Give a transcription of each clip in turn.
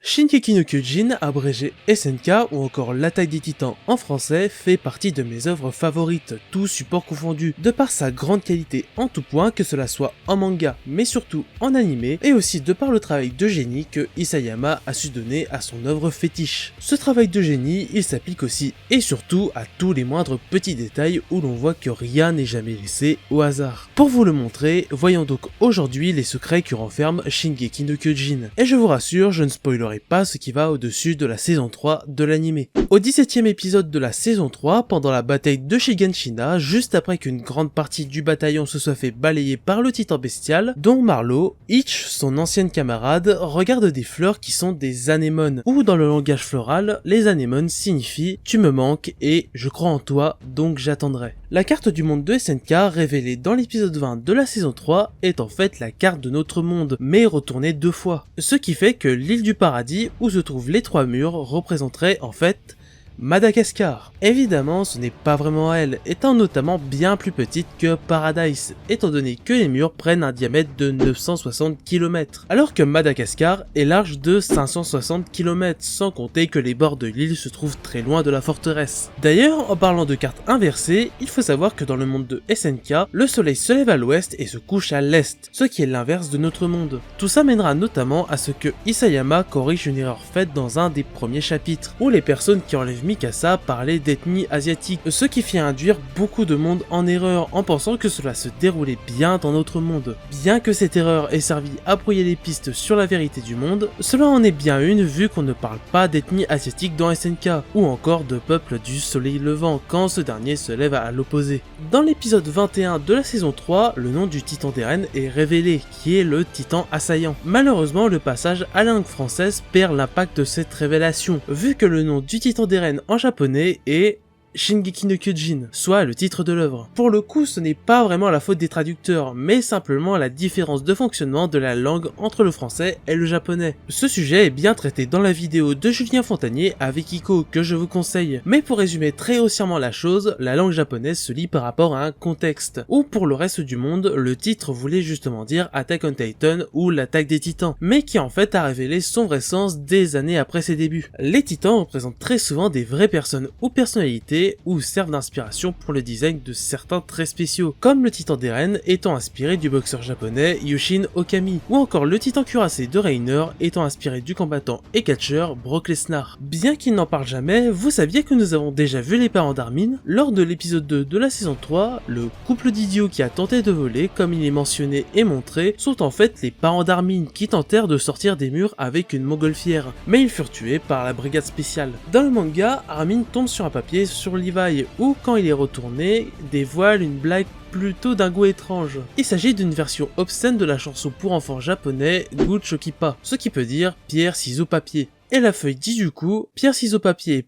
Shingeki no Kyojin, abrégé SNK ou encore L'Attaque des Titans en français, fait partie de mes œuvres favorites, tous supports confondus, de par sa grande qualité en tout point, que cela soit en manga mais surtout en animé, et aussi de par le travail de génie que Isayama a su donner à son œuvre fétiche. Ce travail de génie, il s'applique aussi et surtout à tous les moindres petits détails où l'on voit que rien n'est jamais laissé au hasard. Pour vous le montrer, voyons donc aujourd'hui les secrets que renferme Shingeki no Kyojin. Et je vous rassure, je ne spoilerai pas ce qui va au-dessus de la saison 3 de l'anime. Au 17e épisode de la saison 3, pendant la bataille de Shiganshina, juste après qu'une grande partie du bataillon se soit fait balayer par le titan bestial, dont Marlowe, Itch, son ancienne camarade, regarde des fleurs qui sont des anémones, ou dans le langage floral, les anémones signifient « tu me manques et je crois en toi, donc j'attendrai ». La carte du monde de SNK, révélée dans l'épisode 20 de la saison 3, est en fait la carte de notre monde, mais retournée 2 fois. Ce qui fait que l'île du paradis, où se trouvent les 3 murs, représenterait en fait Madagascar. Évidemment, ce n'est pas vraiment elle, étant notamment bien plus petite que Paradise, étant donné que les murs prennent un diamètre de 960 km, alors que Madagascar est large de 560 km, sans compter que les bords de l'île se trouvent très loin de la forteresse. D'ailleurs, en parlant de carte inversée, il faut savoir que dans le monde de SNK, le soleil se lève à l'ouest et se couche à l'est, ce qui est l'inverse de notre monde. Tout ça mènera notamment à ce que Isayama corrige une erreur faite dans un des premiers chapitres, où les personnes qui enlèvent Mikasa parlait d'ethnie asiatique, ce qui fit induire beaucoup de monde en erreur en pensant que cela se déroulait bien dans notre monde. Bien que cette erreur ait servi à brouiller les pistes sur la vérité du monde, cela en est bien une vu qu'on ne parle pas d'ethnie asiatique dans SNK, ou encore de peuple du soleil levant quand ce dernier se lève à l'opposé. Dans l'épisode 21 de la saison 3, le nom du titan d'Eren est révélé, qui est le titan assaillant. Malheureusement, le passage à la langue française perd l'impact de cette révélation, vu que le nom du titan d'Eren en japonais est Shingeki no Kyojin, soit le titre de l'œuvre. Pour le coup, ce n'est pas vraiment la faute des traducteurs, mais simplement la différence de fonctionnement de la langue entre le français et le japonais. Ce sujet est bien traité dans la vidéo de Julien Fontanier avec Iko que je vous conseille, mais pour résumer très grossièrement la chose, la langue japonaise se lit par rapport à un contexte, où pour le reste du monde, le titre voulait justement dire Attack on Titan ou l'attaque des titans, mais qui en fait a révélé son vrai sens des années après ses débuts. Les titans représentent très souvent des vraies personnes ou personnalités ou servent d'inspiration pour le design de certains traits spéciaux, comme le titan d'Eren étant inspiré du boxeur japonais Yushin Okami, ou encore le titan cuirassé de Reiner étant inspiré du combattant et catcheur Brock Lesnar. Bien qu'il n'en parle jamais, vous saviez que nous avons déjà vu les parents d'Armin lors de l'épisode 2 de la saison 3, le couple d'idiots qui a tenté de voler, comme il est mentionné et montré, sont en fait les parents d'Armin qui tentèrent de sortir des murs avec une montgolfière, mais ils furent tués par la brigade spéciale. Dans le manga, Armin tombe sur un papier sur Levi, où quand il est retourné, dévoile une blague plutôt d'un goût étrange. Il s'agit d'une version obscène de la chanson pour enfants japonais Good Shokipa, ce qui peut dire pierre, ciseaux, papier. Et la feuille dit du coup, pierre, ciseaux, papier,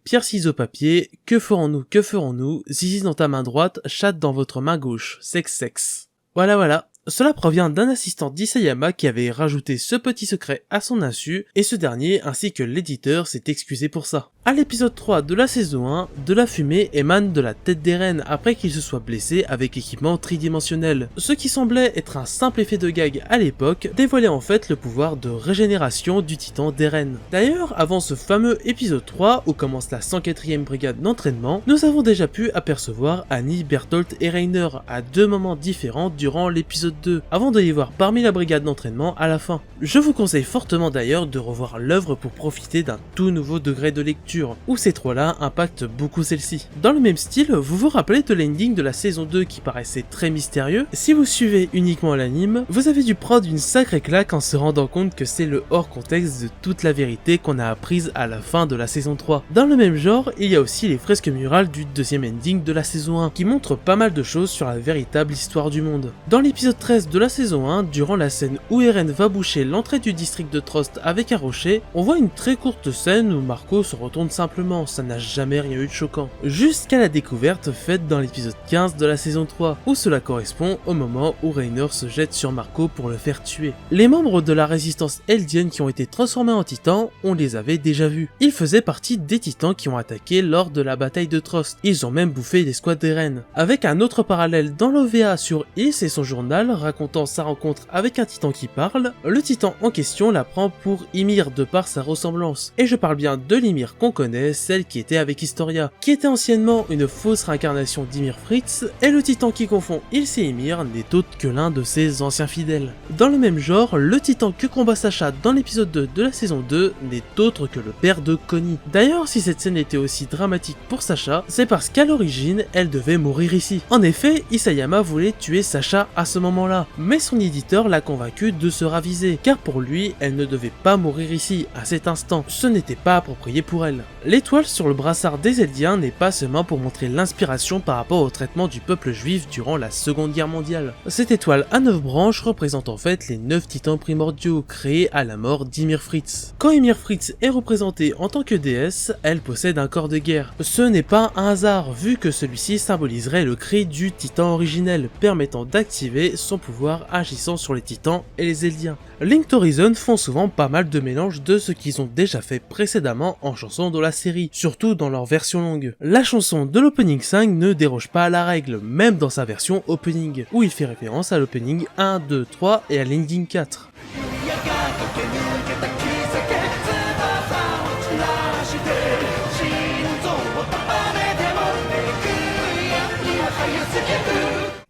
que ferons-nous, zizi dans ta main droite, chatte dans votre main gauche, sexe. Voilà. Cela provient d'un assistant d'Isayama qui avait rajouté ce petit secret à son insu, et ce dernier ainsi que l'éditeur s'est excusé pour ça. À l'épisode 3 de la saison 1, de la fumée émane de la tête d'Eren après qu'il se soit blessé avec l'équipement tridimensionnel. Ce qui semblait être un simple effet de gag à l'époque, dévoilait en fait le pouvoir de régénération du titan d'Eren. D'ailleurs, avant ce fameux épisode 3 où commence la 104e brigade d'entraînement, nous avons déjà pu apercevoir Annie, Bertholdt et Reiner à 2 moments différents durant l'épisode 2, avant de les voir parmi la brigade d'entraînement à la fin. Je vous conseille fortement d'ailleurs de revoir l'œuvre pour profiter d'un tout nouveau degré de lecture, où ces trois-là impactent beaucoup celle-ci. Dans le même style, vous vous rappelez de l'ending de la saison 2 qui paraissait très mystérieux? Si vous suivez uniquement l'anime, vous avez dû prendre une sacrée claque en se rendant compte que c'est le hors contexte de toute la vérité qu'on a apprise à la fin de la saison 3. Dans le même genre, il y a aussi les fresques murales du deuxième ending de la saison 1, qui montrent pas mal de choses sur la véritable histoire du monde. Dans l'épisode 13 de la saison 1, durant la scène où Eren va boucher l'entrée du district de Trost avec un rocher, on voit une très courte scène où Marco se retourne simplement, ça n'a jamais rien eu de choquant. Jusqu'à la découverte faite dans l'épisode 15 de la saison 3, où cela correspond au moment où Reiner se jette sur Marco pour le faire tuer. Les membres de la résistance eldienne qui ont été transformés en titans, on les avait déjà vus. Ils faisaient partie des titans qui ont attaqué lors de la bataille de Trost. Ils ont même bouffé les squads d'Eren. Avec un autre parallèle dans l'OVA sur Is et son journal, racontant sa rencontre avec un titan qui parle, le titan en question la prend pour Ymir de par sa ressemblance. Et je parle bien de l'Ymir qu'on connaît, celle qui était avec Historia, qui était anciennement une fausse réincarnation d'Ymir Fritz, et le titan qui confond Ilse et Ymir n'est autre que l'un de ses anciens fidèles. Dans le même genre, le titan que combat Sacha dans l'épisode 2 de la saison 2 n'est autre que le père de Connie. D'ailleurs, si cette scène était aussi dramatique pour Sacha, c'est parce qu'à l'origine, elle devait mourir ici. En effet, Isayama voulait tuer Sacha à ce moment-là, mais son éditeur l'a convaincu de se raviser, car pour lui, elle ne devait pas mourir ici, à cet instant. Ce n'était pas approprié pour elle. L'étoile sur le brassard des Eldiens n'est pas seulement pour montrer l'inspiration par rapport au traitement du peuple juif durant la Seconde Guerre mondiale. Cette étoile à 9 branches représente en fait les 9 titans primordiaux créés à la mort d'Ymir Fritz. Quand Ymir Fritz est représentée en tant que déesse, elle possède un corps de guerre. Ce n'est pas un hasard, vu que celui-ci symboliserait le cri du titan originel, permettant d'activer son pouvoir agissant sur les titans et les Eldiens. Linked Horizon font souvent pas mal de mélanges de ce qu'ils ont déjà fait précédemment en chansons de la série, surtout dans leur version longue. La chanson de l'opening 5 ne déroge pas à la règle, même dans sa version opening, où il fait référence à l'opening 1, 2, 3 et à l'ending 4.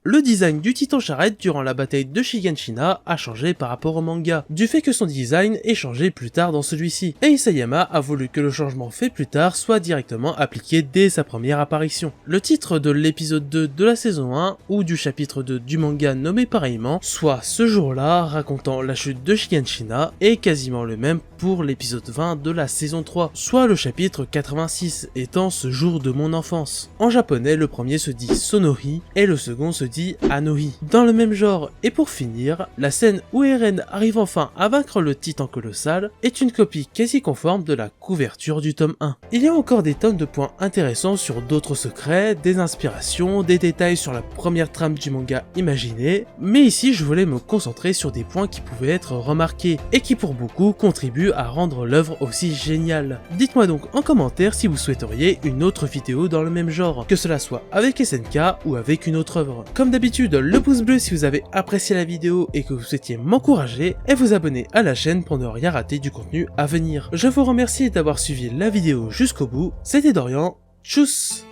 Le design du titan charrette durant la bataille de Shiganshina a changé par rapport au manga, du fait que son design est changé plus tard dans celui-ci, et Isayama a voulu que le changement fait plus tard soit directement appliqué dès sa première apparition. Le titre de l'épisode 2 de la saison 1, ou du chapitre 2 du manga nommé pareillement, soit ce jour-là racontant la chute de Shiganshina, est quasiment le même pour l'épisode 20 de la saison 3, soit le chapitre 86 étant ce jour de mon enfance. En japonais, le premier se dit Sonohi, et le second se dit Anohi. Dans le même genre, et pour finir, la scène où Eren arrive enfin à vaincre le titan colossal est une copie quasi conforme de la couverture du tome 1. Il y a encore des tonnes de points intéressants sur d'autres secrets, des inspirations, des détails sur la première trame du manga imaginée, mais ici je voulais me concentrer sur des points qui pouvaient être remarqués, et qui pour beaucoup contribuent à rendre l'œuvre aussi géniale. Dites-moi donc en commentaire si vous souhaiteriez une autre vidéo dans le même genre, que cela soit avec SNK ou avec une autre œuvre. Comme d'habitude, le pouce bleu si vous avez apprécié la vidéo et que vous souhaitiez m'encourager, et vous abonner à la chaîne pour ne rien rater du contenu à venir. Je vous remercie d'avoir suivi la vidéo jusqu'au bout, c'était Dorian, tchuss!